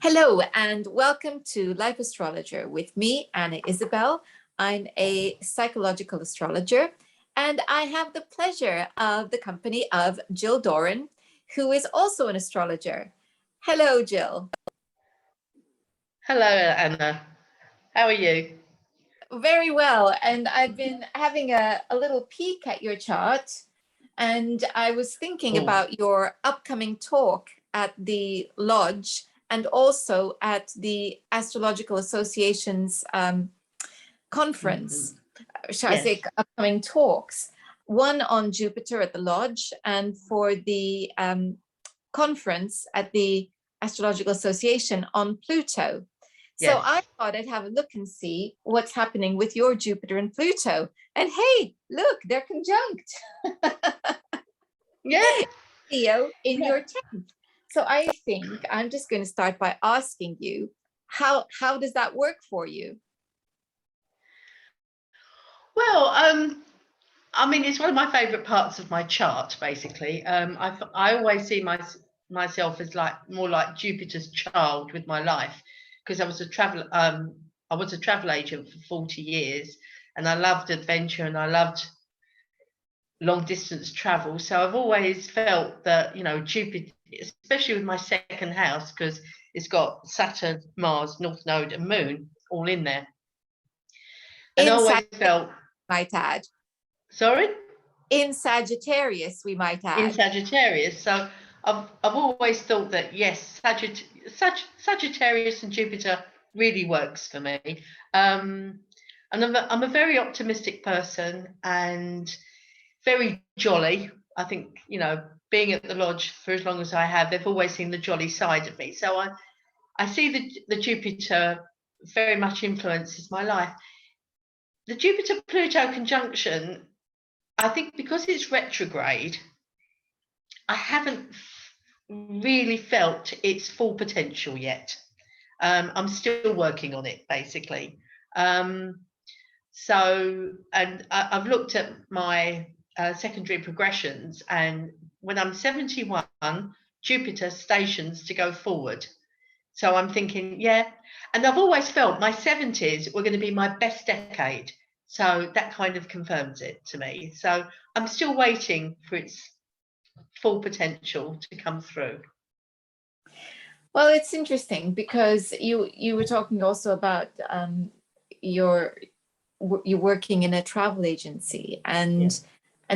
Hello and welcome to Life Astrologer with me, Anna Isabel. I'm a psychological astrologer and I have the pleasure of the company of Gill Dorren, who is also an astrologer. Hello, Gill. Hello, Anna. How are you? Very well. And I've been having a little peek at your chart, and I was thinking about your upcoming talk at the lodge and also at the Astrological Association's conference, shall I say, upcoming talks. One on Jupiter at the lodge, and for the conference at the Astrological Association on Pluto. So I thought I'd have a look and see what's happening with your Jupiter and Pluto. And hey, look, they're conjunct. Theo in your 10th. So I think I'm just going to start by asking you, how does that work for you? Well, I mean, it's one of my favorite parts of my chart, basically. I always see myself as more like Jupiter's child with my life, because I was a travel agent for 40 years, and I loved adventure and I loved long distance travel. So I've always felt that, Jupiter, especially with my second house, because it's got Saturn, Mars, North Node and Moon all in there. And I always felt, might add. Sorry? In Sagittarius, we might add. In Sagittarius. So I've always thought that, yes, Sagittarius and Jupiter really works for me. And I'm a very optimistic person and very jolly. I think, being at the lodge for as long as I have, they've always seen the jolly side of me. So I see the Jupiter very much influences my life. The Jupiter-Pluto conjunction, I think because it's retrograde, I haven't really felt its full potential yet. I'm still working on it, basically. So, and I've looked at my secondary progressions, and when I'm 71, Jupiter stations to go forward. So I'm thinking, and I've always felt my 70s were going to be my best decade. So that kind of confirms it to me. So I'm still waiting for its full potential to come through. Well, it's interesting because you were talking also about you're working in a travel agency, and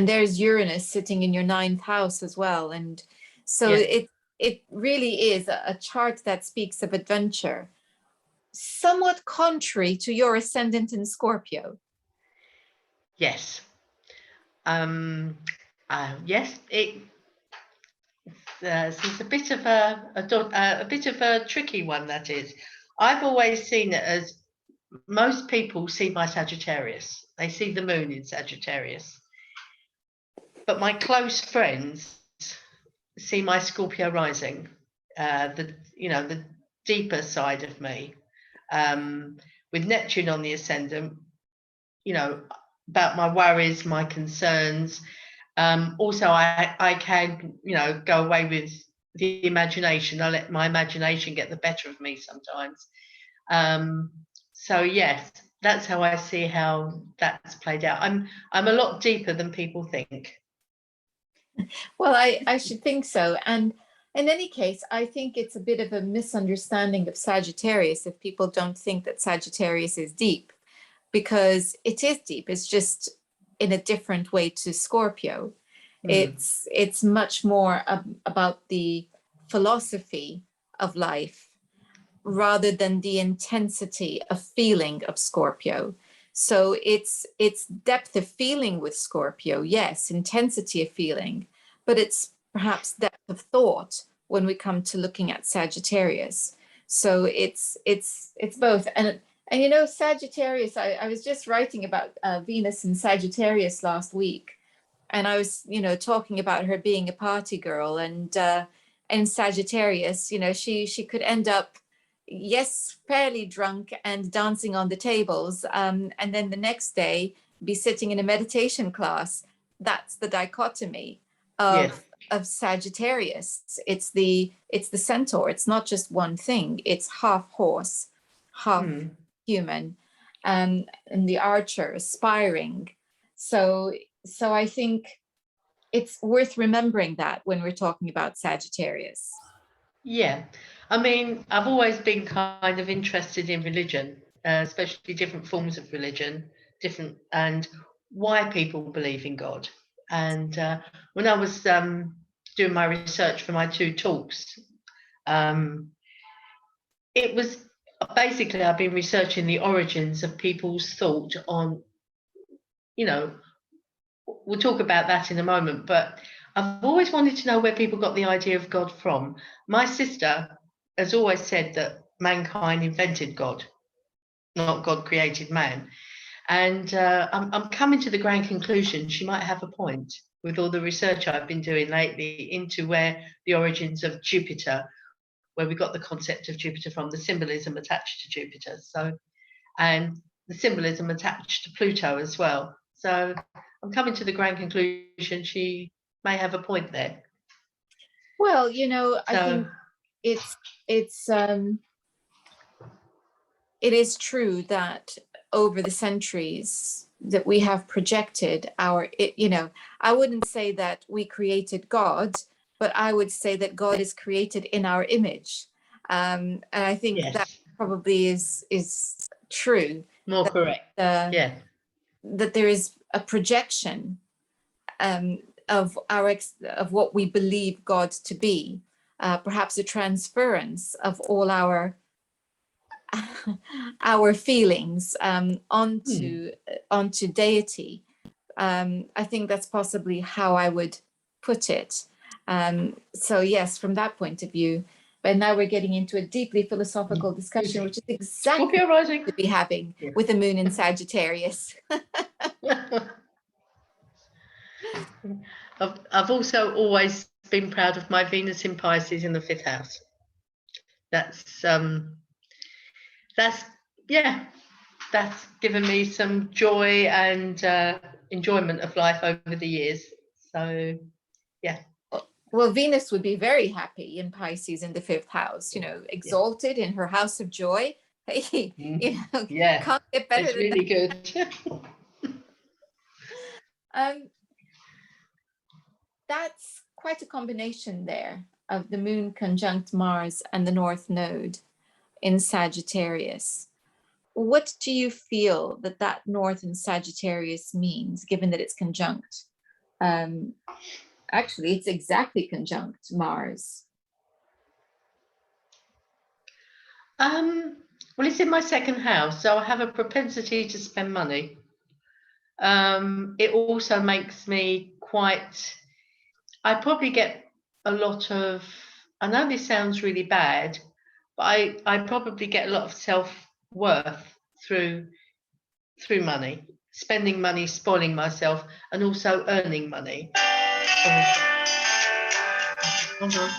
there's Uranus sitting in your 9th house as well, and so it really is a chart that speaks of adventure, somewhat contrary to your ascendant in Scorpio. Yes. Yes. It's a bit of a tricky one, that is. I've always seen it as most people see my Sagittarius. They see the moon in Sagittarius. But my close friends see my Scorpio rising, the deeper side of me, with Neptune on the ascendant, about my worries, my concerns. Also, I can, go away with the imagination. I let my imagination get the better of me sometimes. So yes, that's how I see how that's played out. I'm a lot deeper than people think. Well, I should think so. And in any case, I think it's a bit of a misunderstanding of Sagittarius if people don't think that Sagittarius is deep, because it is deep. It's just in a different way to Scorpio. It's much more about the philosophy of life rather than the intensity of feeling of Scorpio. So it's depth of feeling with Scorpio, yes, intensity of feeling, but it's perhaps depth of thought when we come to looking at Sagittarius. So it's both. And Sagittarius, I was just writing about Venus in Sagittarius last week, and I was, talking about her being a party girl, and Sagittarius, she could end up, yes, fairly drunk and dancing on the tables, and then the next day be sitting in a meditation class. That's the dichotomy of of Sagittarius. It's the centaur. It's not just one thing. It's half horse, half human, and the archer aspiring. So I think it's worth remembering that when we're talking about Sagittarius. Yeah, I mean, I've always been kind of interested in religion, especially different forms of religion, and why people believe in God. And when I was doing my research for my 2 talks, um, it was basically I've been researching the origins of people's thought on, you know, we'll talk about that in a moment, but I've always wanted to know where people got the idea of God from. My sister has always said that mankind invented God, not God created man. And I'm coming to the grand conclusion she might have a point with all the research I've been doing lately into where the origins of Jupiter, where we got the concept of Jupiter from, the symbolism attached to Jupiter. So, and the symbolism attached to Pluto as well. So I'm coming to the grand conclusion she may have a point there. Well, I think it's it is true that over the centuries that we have projected I wouldn't say that we created God, but I would say that God is created in our image. And I think that probably is true. More correct. That there is a projection of what we believe God to be, perhaps a transference of all our feelings onto deity. I think that's possibly how I would put it. So yes, from that point of view. But now we're getting into a deeply philosophical discussion, which is exactly what we should be having with the moon in Sagittarius. I've also always been proud of my Venus in Pisces in the 5th house. That's given me some joy and enjoyment of life over the years. So, yeah. Well, Venus would be very happy in Pisces in the 5th house, exalted in her house of joy. Can't get better it's than really that. Good. That's quite a combination there of the moon conjunct Mars and the North Node in Sagittarius. What do you feel that North in Sagittarius means, given that it's conjunct? Actually, it's exactly conjunct Mars. Well, it's in my 2nd house, so I have a propensity to spend money. It also makes me I probably get a lot of, I know this sounds really bad, but I probably get a lot of self-worth through money, spending money, spoiling myself, and also earning money. Hold on.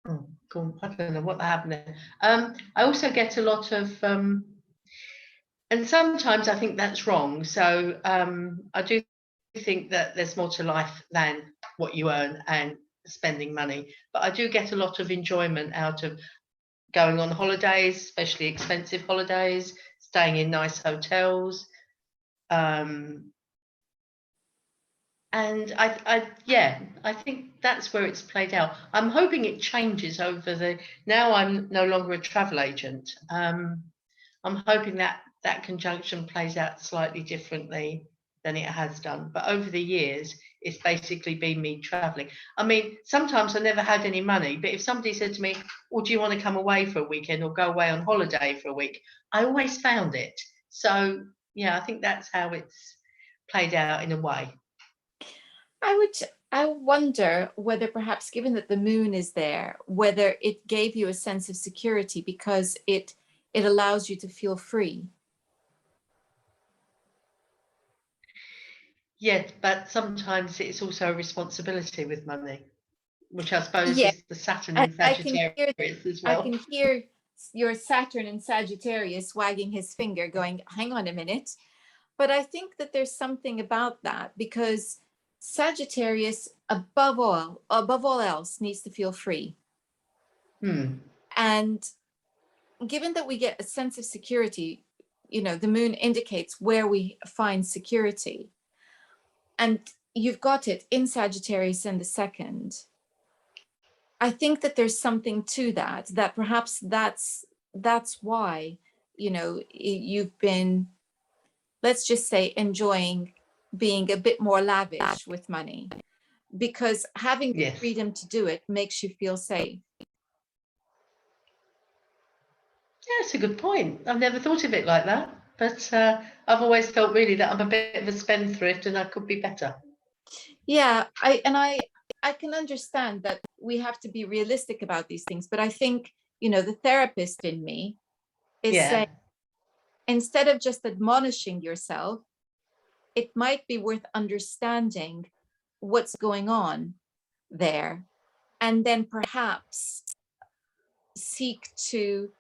Oh, God, I don't know what happened there. I also get a lot of, and sometimes I think that's wrong. So I do think that there's more to life than what you earn and spending money. But I do get a lot of enjoyment out of going on holidays, especially expensive holidays, staying in nice hotels. And I think that's where it's played out. I'm hoping it changes now I'm no longer a travel agent. I'm hoping that conjunction plays out slightly differently than it has done. But over the years, it's basically been me traveling. I mean, sometimes I never had any money, but if somebody said to me, well, do you want to come away for a weekend or go away on holiday for a week? I always found it. So, yeah, I think that's how it's played out in a way. I wonder whether perhaps, given that the moon is there, whether it gave you a sense of security because it allows you to feel free. Yes, but sometimes it's also a responsibility with money, which I suppose is the Saturn in Sagittarius as well. I can hear your Saturn in Sagittarius wagging his finger going, hang on a minute. But I think that there's something about that because Sagittarius, above all else, needs to feel free. And given that we get a sense of security, the moon indicates where we find security. And you've got it in Sagittarius in the second. I think that there's something to that perhaps that's why, you've been, let's just say, enjoying being a bit more lavish with money, because having the Yes. freedom to do it makes you feel safe. Yeah, that's a good point. I've never thought of it like that. But I've always felt really that I'm a bit of a spendthrift and I could be better. Yeah, I can understand that we have to be realistic about these things, but I think, the therapist in me is saying, instead of just admonishing yourself, it might be worth understanding what's going on there, and then perhaps seek to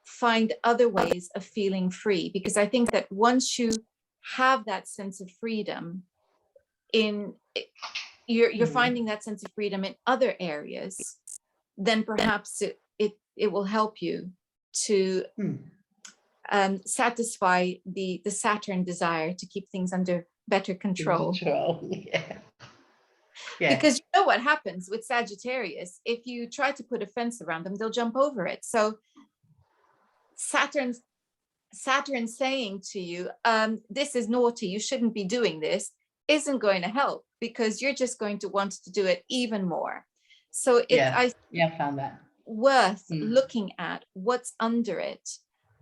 find other ways of feeling free. Because I think that once you have that sense of freedom you're finding that sense of freedom in other areas, then perhaps it will help you to satisfy the Saturn desire to keep things under better control. Yeah. Yeah. Because what happens with Sagittarius, if you try to put a fence around them, they'll jump over it. So Saturn saying to you, this is naughty, you shouldn't be doing this, isn't going to help, because you're just going to want to do it even more. So I found that worth looking at what's under it.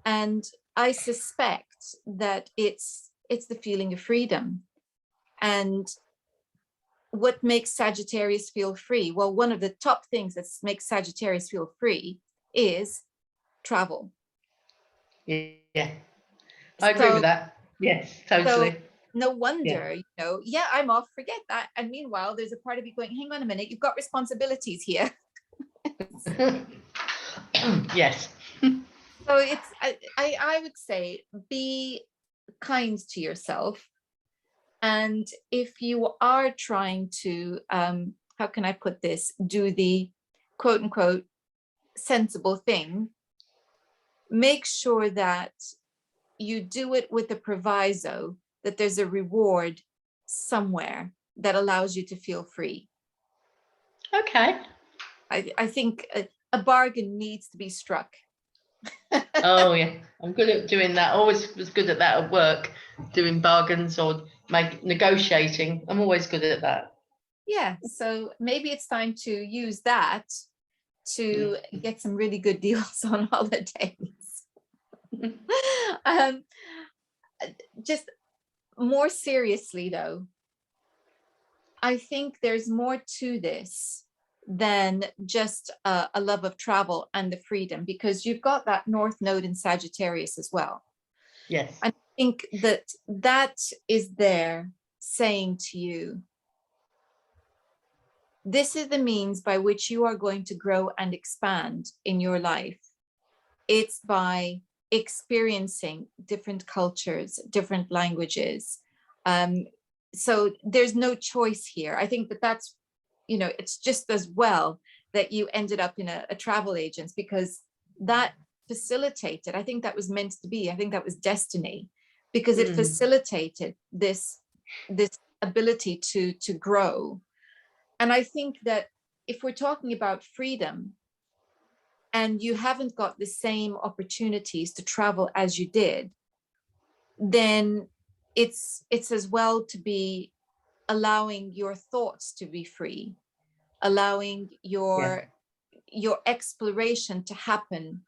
And I suspect that it's the feeling of freedom. And what makes Sagittarius feel free? Well, one of the top things that makes Sagittarius feel free is travel. Yeah. I agree with that. Yes, totally. So no wonder, I'm off, forget that. And meanwhile, there's a part of you going, hang on a minute, you've got responsibilities here. Yes. So it's, I would say, be kind to yourself. And if you are trying to, how can I put this, do the quote unquote sensible thing, make sure that you do it with a proviso that there's a reward somewhere that allows you to feel free. Okay. I think a bargain needs to be struck. Oh yeah, I'm good at doing that. Always was good at that at work, doing bargains or negotiating. I'm always good at that. Yeah, so maybe it's time to use that to get some really good deals on holidays. Just more seriously though, I think there's more to this than just a love of travel and the freedom, because you've got that North Node in Sagittarius as well. Yes. I think that is there saying to you, this is the means by which you are going to grow and expand in your life. It's by experiencing different cultures, different languages. So there's no choice here. I think that's, it's just as well that you ended up in a travel agent, because that facilitated, I think that was meant to be, I think that was destiny, because it facilitated this ability to grow. And I think that if we're talking about freedom and you haven't got the same opportunities to travel as you did, then it's as well to be allowing your thoughts to be free, allowing your exploration to happen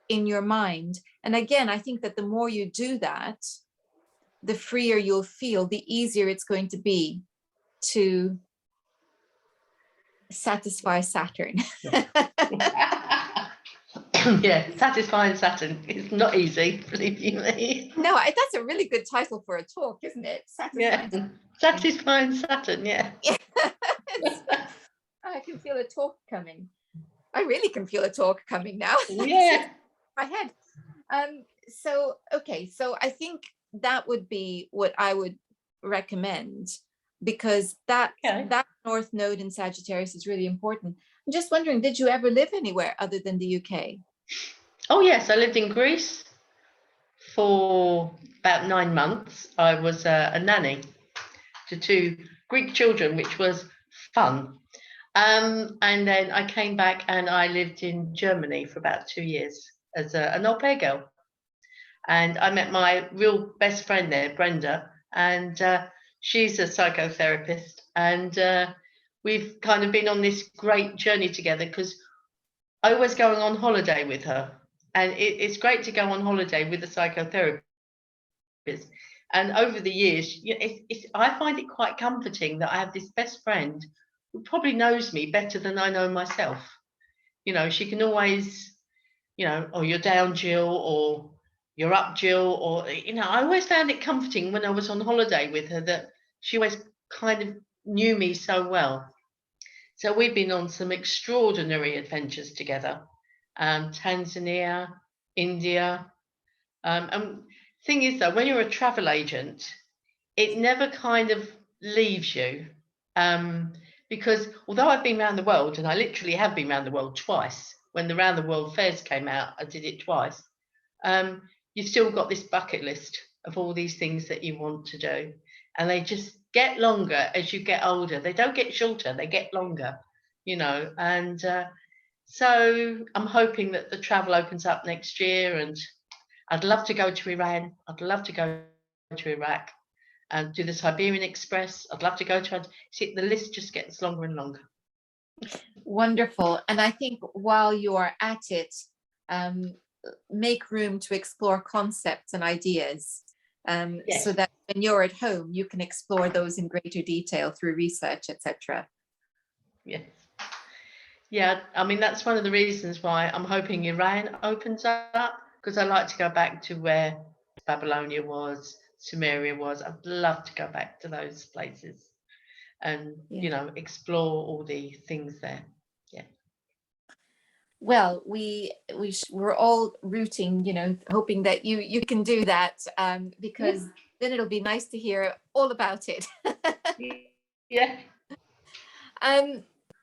in your mind. And again, I think that the more you do that, the freer you'll feel, the easier it's going to be to satisfy Saturn. Yeah, satisfying Saturn is not easy, believe you me. No, that's a really good title for a talk, isn't it? Satisfying Saturn, yeah. I can feel a talk coming. I really can feel a talk coming now. Yeah. My head. So I think that would be what I would recommend. because that Okay. North Node in Sagittarius is really important. I'm just wondering, did you ever live anywhere other than the UK? Oh yes, I lived in Greece for about 9 months. I was a nanny to 2 Greek children, which was fun. And then I came back and I lived in Germany for about 2 years as an au pair girl. And I met my real best friend there, Brenda, and she's a psychotherapist. And we've kind of been on this great journey together because I was going on holiday with her. And it's great to go on holiday with a psychotherapist. And over the years, I find it quite comforting that I have this best friend who probably knows me better than I know myself. You know, she can always, you know, oh, you're down, Jill, or you're up, Jill, or, you know, I always found it comforting when I was on holiday with her that she always kind of knew me so well. So we've been on some extraordinary adventures together, Tanzania, India. And thing is, though, when you're a travel agent, it never kind of leaves you. Because although I've been around the world, and I literally have been around the world twice, when the Round the World fairs came out, I did it twice. You've still got this bucket list of all these things that you want to do, and they just get longer as you get older. They don't get shorter; they get longer, you know. And so I'm hoping that the travel opens up next year, and I'd love to go to Iran. I'd love to go to Iraq and do the Siberian Express. I'd love to go to. See, the list just gets longer and longer. Wonderful. And I think while you are at it, make room to explore concepts and ideas, Yes. so that when you're at home, you can explore those in greater detail through research, etc. Yes. Yeah, I mean, that's one of the reasons why I'm hoping Iran opens up, because I like to go back to where Babylonia was, Sumeria was. I'd love to go back to those places and, Yeah. you know, explore all the things there. Yeah. Well, we're all rooting, you know, hoping that you can do that, because then it'll be nice to hear all about it. Yeah.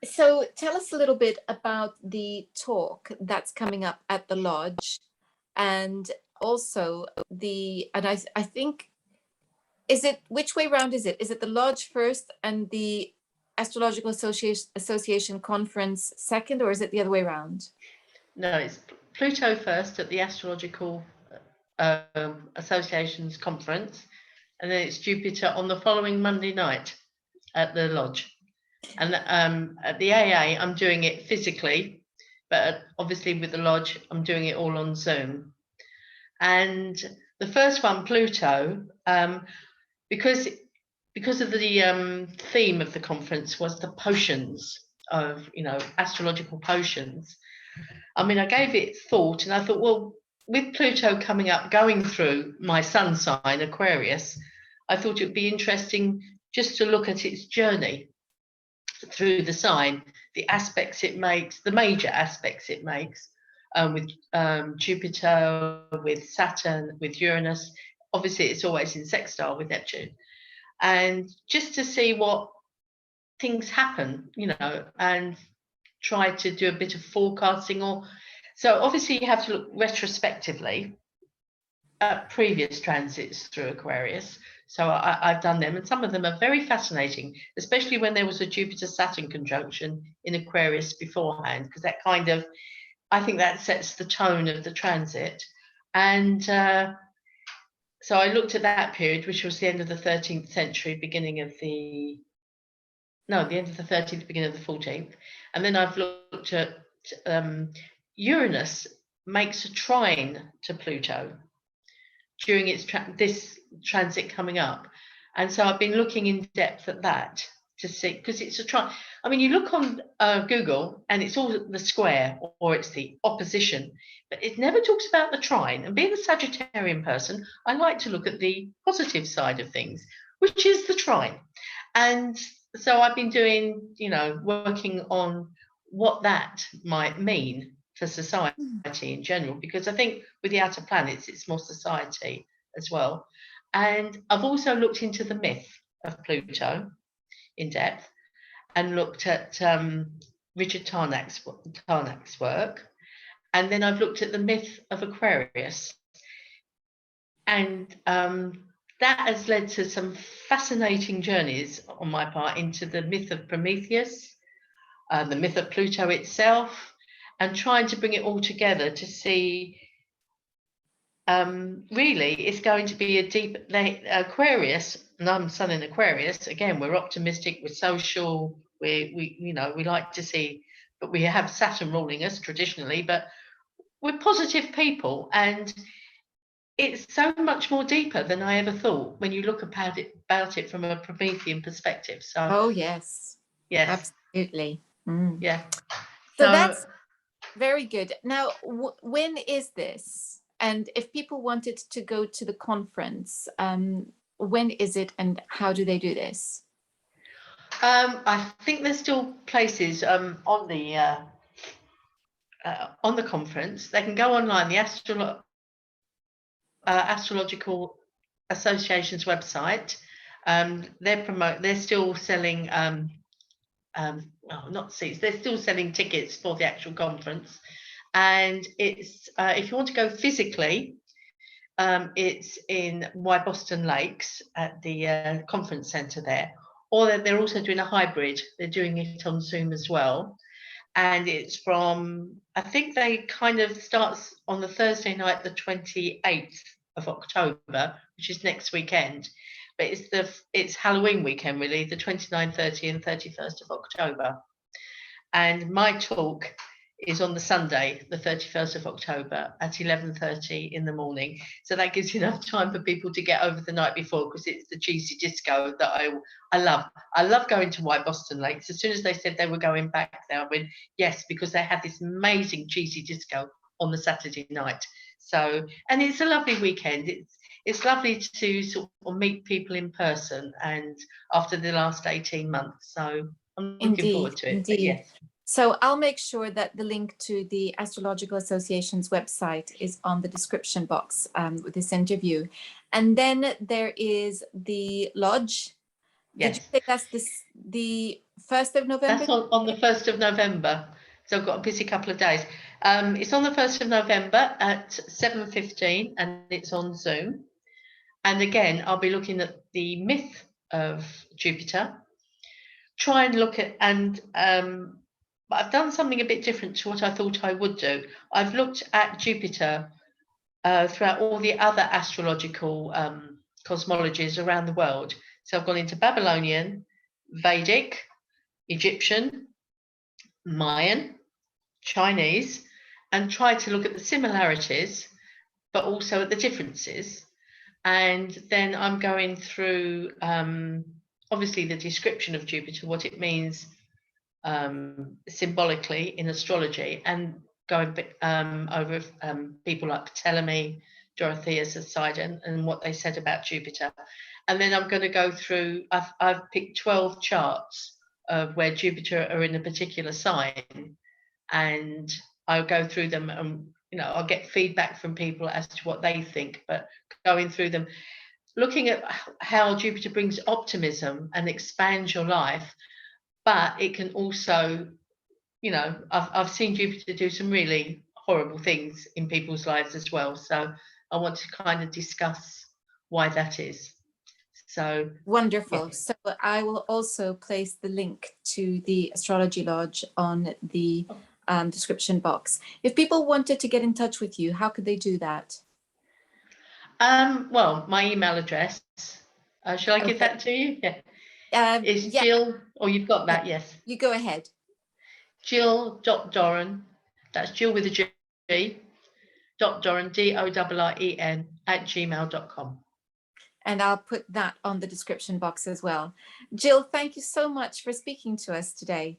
So tell us a little bit about the talk that's coming up at the lodge, and also I think, which way round is it? Is it the lodge first and the Astrological Association conference second, or is it the other way around? No, it's Pluto first at the Astrological Association's conference, and then it's Jupiter on the following Monday night at the lodge. And at the AA, I'm doing it physically, but obviously with the lodge, I'm doing it all on Zoom. And the first one, Pluto, because of the theme of the conference was the potions of, you know, astrological potions. I mean, I gave it thought, and I thought, well, with Pluto coming up, going through my sun sign, Aquarius, I thought it would be interesting just to look at its journey through the sign, the aspects it makes, the major aspects it makes, with Jupiter, with Saturn, with Uranus. Obviously, it's always in sextile with Neptune. And just to see what things happen, you know, and try to do a bit of forecasting. So obviously you have to look retrospectively at previous transits through Aquarius. So I've done them, and some of them are very fascinating, especially when there was a Jupiter-Saturn conjunction in Aquarius beforehand, because that kind of, I think that sets the tone of the transit. And so I looked at that period, which was the end of the 13th century, the end of the 13th, beginning of the 14th. And then I've looked at Uranus makes a trine to Pluto during its this transit coming up. And so I've been looking in depth at that to see, because it's a trine. I mean, you look on Google and it's all the square or it's the opposition, but it never talks about the trine. And being a Sagittarian person, I like to look at the positive side of things, which is the trine. And so I've been doing, you know, working on what that might mean for society in general, because I think with the outer planets, it's more society as well. And I've also looked into the myth of Pluto. in depth and looked at Richard Tarnack's work. And then I've looked at the myth of Aquarius. And that has led to some fascinating journeys on my part into the myth of Prometheus, the myth of Pluto itself, and trying to bring it all together to see, really, it's going to be a deep Aquarius, and I'm Sun in Aquarius. Again, we're optimistic, we're social, we like to see, but we have Saturn ruling us traditionally, but we're positive people, and it's so much more deeper than I ever thought when you look about it from a Promethean perspective. So, Oh, yes. yes, Absolutely. yeah. So that's very good. Now, when is this? And if people wanted to go to the conference, when is it and how do they do this? I think there's still places on the conference. They can go online, the Astrological Association's website. They're still selling not seats, they're still selling tickets for the actual conference. And it's if you want to go physically, it's in Boston Lakes at the conference centre there. Or they're also doing a hybrid. They're doing it on Zoom as well. And it's from, I think they kind of starts on the Thursday night, the 28th of October, which is next weekend. But it's Halloween weekend, really, the 29th, 30th and 31st of October. And my talk is on the Sunday, the 31st of October at 11:30 in the morning. So that gives enough time for people to get over the night before, because it's the cheesy disco that I love. I love going to White Boston Lakes. As soon as they said they were going back there, I went, yes, because they had this amazing cheesy disco on the Saturday night. So, and it's a lovely weekend. It's lovely to sort of meet people in person, and after the last 18 months. So I'm looking forward to it. Indeed. But yes. So I'll make sure that the link to the Astrological Association's website is on the description box with this interview. And then there is the lodge. Yes. Did you say that's the 1st of November? That's on the 1st of November. So I've got a busy couple of days. It's on the 1st of November at 7:15 and it's on Zoom. And again, I'll be looking at the myth of Jupiter. Try and look at, and I've done something a bit different to what I thought I would do. I've looked at Jupiter throughout all the other astrological cosmologies around the world. So I've gone into Babylonian, Vedic, Egyptian, Mayan, Chinese, and tried to look at the similarities, but also at the differences. And then I'm going through, obviously, the description of Jupiter, what it means symbolically in astrology, and going over people like Ptolemy, Dorotheus, Poseidon, and what they said about Jupiter. And then I'm going to go through, I've picked 12 charts of where Jupiter are in a particular sign, and I'll go through them, and I'll get feedback from people as to what they think, but going through them, looking at how Jupiter brings optimism and expands your life, but it can also, I've seen Jupiter do some really horrible things in people's lives as well. So I want to kind of discuss why that is. So wonderful. Yeah. So I will also place the link to the Astrology Lodge on the description box. If people wanted to get in touch with you, how could they do that? Well, my email address. Shall I give that to you? Yeah. It's Yeah. Gill, or you've got that, yes. You go ahead. Gill.Dorren, that's Gill with a G, .Dorren, DORREN, @gmail.com. And I'll put that on the description box as well. Gill, thank you so much for speaking to us today.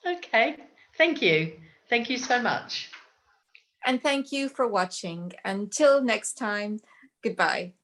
Okay, thank you. Thank you so much. And thank you for watching. Until next time, goodbye.